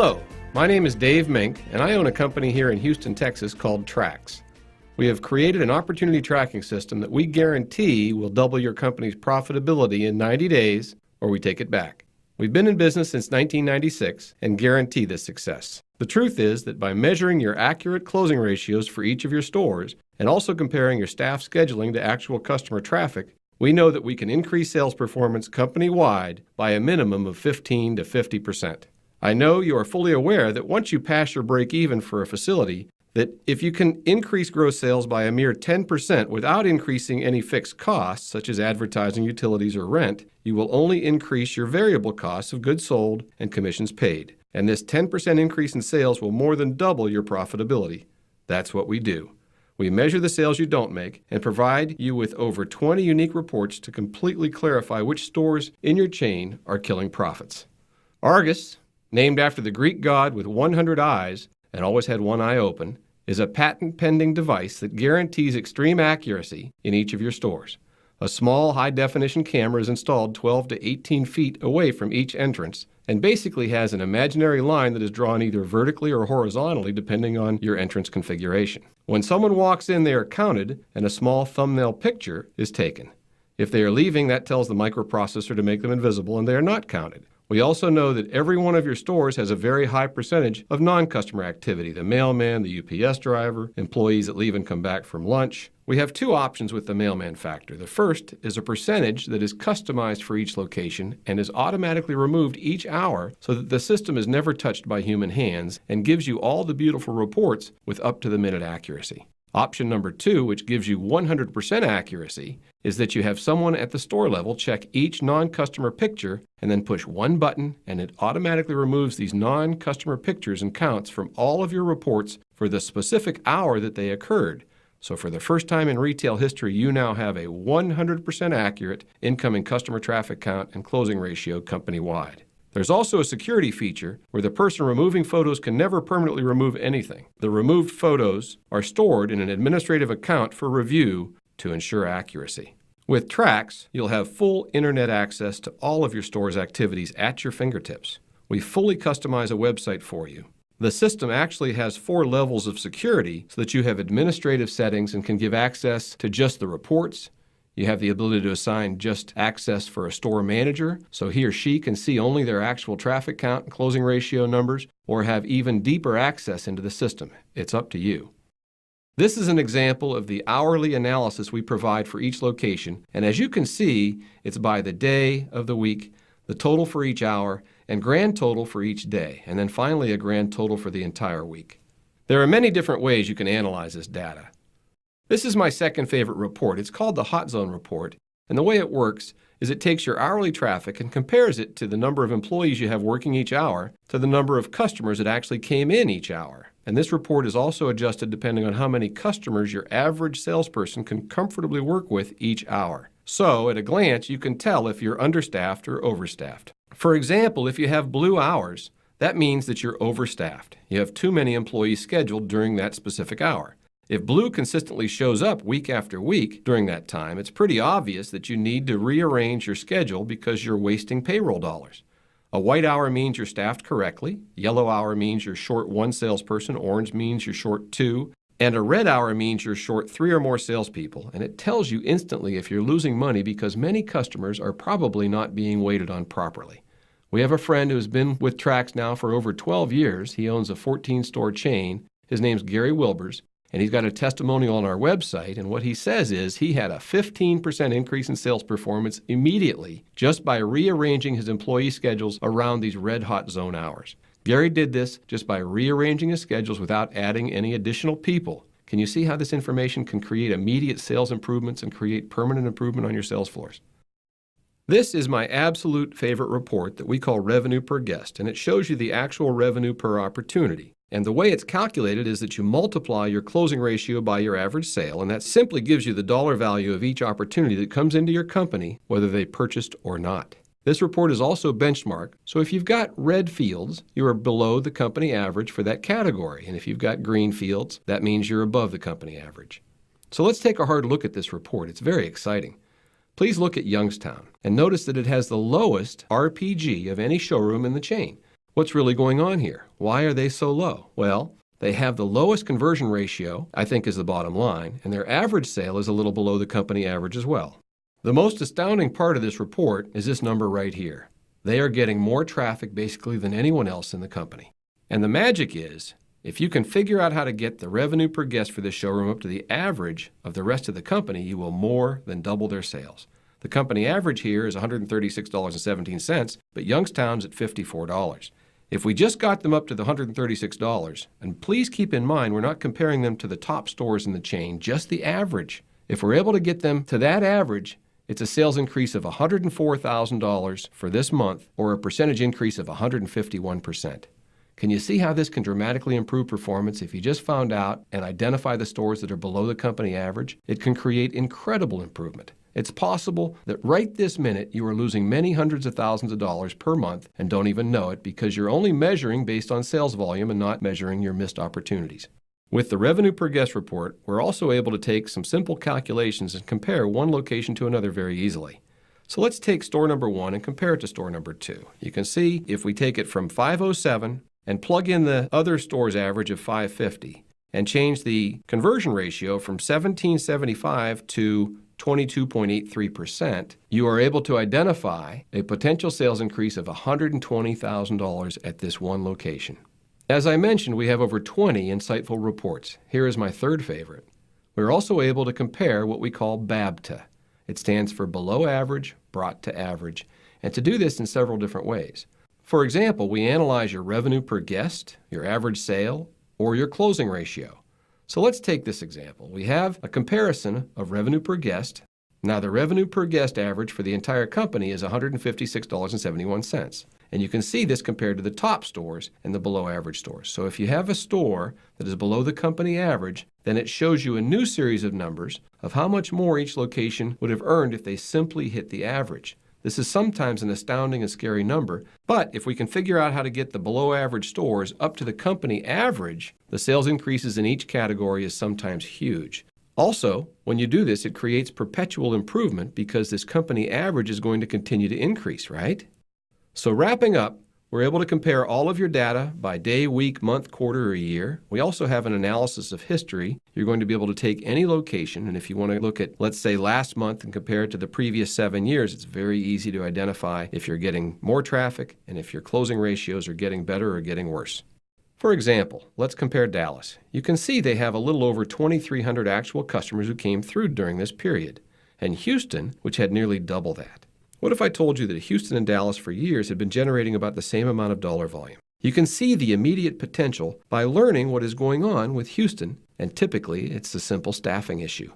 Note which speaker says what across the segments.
Speaker 1: Hello, my name is Dave Mink, and I own a company here in Houston, Texas called Trax. We have created an opportunity tracking system that we guarantee will double your company's profitability in 90 days, or we take it back. We've been in business since 1996 and guarantee this success. The truth is that by measuring your accurate closing ratios for each of your stores and also comparing your staff scheduling to actual customer traffic, we know that we can increase sales performance company-wide by a minimum of 15 to 50%. I know you are fully aware that once you pass your break-even for a facility, that if you can increase gross sales by a mere 10% without increasing any fixed costs, such as advertising, utilities, or rent, you will only increase your variable costs of goods sold and commissions paid. And this 10% increase in sales will more than double your profitability. That's what we do. We measure the sales you don't make and provide you with over 20 unique reports to completely clarify which stores in your chain are killing profits. Argus, named after the Greek god with 100 eyes and always had one eye open, is a patent-pending device that guarantees extreme accuracy in each of your stores. A small, high-definition camera is installed 12 to 18 feet away from each entrance and basically has an imaginary line that is drawn either vertically or horizontally depending on your entrance configuration. When someone walks in, they are counted and a small thumbnail picture is taken. If they are leaving, that tells the microprocessor to make them invisible and they are not counted. We also know that every one of your stores has a very high percentage of non-customer activity, the mailman, the UPS driver, employees that leave and come back from lunch. We have two options with the mailman factor. The first is a percentage that is customized for each location and is automatically removed each hour so that the system is never touched by human hands and gives you all the beautiful reports with up-to-the-minute accuracy. Option number two, which gives you 100% accuracy, is that you have someone at the store level check each non-customer picture and then push one button and it automatically removes these non-customer pictures and counts from all of your reports for the specific hour that they occurred. So for the first time in retail history, you now have a 100% accurate incoming customer traffic count and closing ratio company-wide. There's also a security feature where the person removing photos can never permanently remove anything. The removed photos are stored in an administrative account for review to ensure accuracy. With Trax, you'll have full internet access to all of your store's activities at your fingertips. We fully customize a website for you. The system actually has 4 levels of security so that you have administrative settings and can give access to just the reports. You have the ability to assign just access for a store manager, so he or she can see only their actual traffic count and closing ratio numbers, or have even deeper access into the system. It's up to you. This is an example of the hourly analysis we provide for each location, and as you can see, it's by the day of the week, the total for each hour, and grand total for each day, and then finally a grand total for the entire week. There are many different ways you can analyze this data. This is my second favorite report. It's called the Hot Zone Report, and the way it works is it takes your hourly traffic and compares it to the number of employees you have working each hour to the number of customers that actually came in each hour. And this report is also adjusted depending on how many customers your average salesperson can comfortably work with each hour. So, at a glance, you can tell if you're understaffed or overstaffed. For example, if you have blue hours, that means that you're overstaffed. You have too many employees scheduled during that specific hour. If blue consistently shows up week after week during that time, it's pretty obvious that you need to rearrange your schedule because you're wasting payroll dollars. A white hour means you're staffed correctly, yellow hour means you're short 1 salesperson, orange means you're short 2, and a red hour means you're short 3 or more salespeople, and it tells you instantly if you're losing money because many customers are probably not being waited on properly. We have a friend who's been with Trax now for over 12 years. He owns a 14-store chain. His name's Gary Wilbers. And he's got a testimonial on our website, and what he says is he had a 15% increase in sales performance immediately just by rearranging his employee schedules around these red-hot zone hours. Gary did this just by rearranging his schedules without adding any additional people. Can you see how this information can create immediate sales improvements and create permanent improvement on your sales floors? This is my absolute favorite report that we call revenue per guest, and it shows you the actual revenue per opportunity. And the way it's calculated is that you multiply your closing ratio by your average sale, and that simply gives you the dollar value of each opportunity that comes into your company, whether they purchased or not. This report is also benchmarked, so if you've got red fields, you are below the company average for that category, and if you've got green fields, that means you're above the company average. So let's take a hard look at this report. It's very exciting. Please look at Youngstown, and notice that it has the lowest RPG of any showroom in the chain. What's really going on here? Why are they so low? Well, they have the lowest conversion ratio, I think is the bottom line, and their average sale is a little below the company average as well. The most astounding part of this report is this number right here. They are getting more traffic basically than anyone else in the company. And the magic is, if you can figure out how to get the revenue per guest for this showroom up to the average of the rest of the company, you will more than double their sales. The company average here is $136.17, but Youngstown's at $54. If we just got them up to the $136, and please keep in mind we're not comparing them to the top stores in the chain, just the average. If we're able to get them to that average, it's a sales increase of $104,000 for this month, or a percentage increase of 151%. Can you see how this can dramatically improve performance if you just found out and identify the stores that are below the company average? It can create incredible improvement. It's possible that right this minute you are losing many hundreds of thousands of dollars per month and don't even know it because you're only measuring based on sales volume and not measuring your missed opportunities. With the revenue per guest report, we're also able to take some simple calculations and compare one location to another very easily. So let's take store number 1 and compare it to store number 2. You can see if we take it from 507 and plug in the other store's average of 550 and change the conversion ratio from 1775 to 22.83%, you are able to identify a potential sales increase of $120,000 at this one location. As I mentioned, we have over 20 insightful reports. Here is my third favorite. We're also able to compare what we call BABTA. It stands for below average, brought to average, and to do this in several different ways. For example, we analyze your revenue per guest, your average sale, or your closing ratio. So let's take this example. We have a comparison of revenue per guest. Now the revenue per guest average for the entire company is $156.71. And you can see this compared to the top stores and the below average stores. So if you have a store that is below the company average, then it shows you a new series of numbers of how much more each location would have earned if they simply hit the average. This is sometimes an astounding and scary number, but if we can figure out how to get the below average stores up to the company average, the sales increases in each category is sometimes huge. Also, when you do this, it creates perpetual improvement because this company average is going to continue to increase, right? So wrapping up, we're able to compare all of your data by day, week, month, quarter, or year. We also have an analysis of history. You're going to be able to take any location, and if you want to look at, let's say, last month and compare it to the previous 7 years, it's very easy to identify if you're getting more traffic and if your closing ratios are getting better or getting worse. For example, let's compare Dallas. You can see they have a little over 2,300 actual customers who came through during this period, and Houston, which had nearly double that. What if I told you that Houston and Dallas for years had been generating about the same amount of dollar volume? You can see the immediate potential by learning what is going on with Houston, and typically it's a simple staffing issue.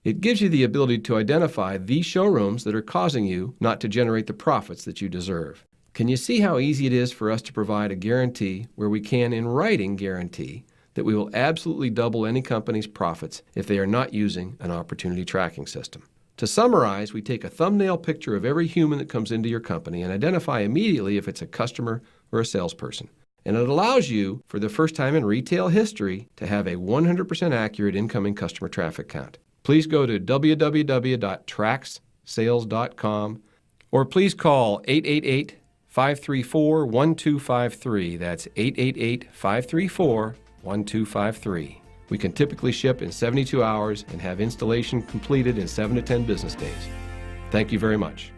Speaker 1: It gives you the ability to identify the showrooms that are causing you not to generate the profits that you deserve. Can you see how easy it is for us to provide a guarantee where we can, in writing, guarantee that we will absolutely double any company's profits if they are not using an opportunity tracking system? To summarize, we take a thumbnail picture of every human that comes into your company and identify immediately if it's a customer or a salesperson. And it allows you, for the first time in retail history, to have a 100% accurate incoming customer traffic count. Please go to www.traxsales.com or please call 888-534-1253. That's 888-534-1253. We can typically ship in 72 hours and have installation completed in 7 to 10 business days. Thank you very much.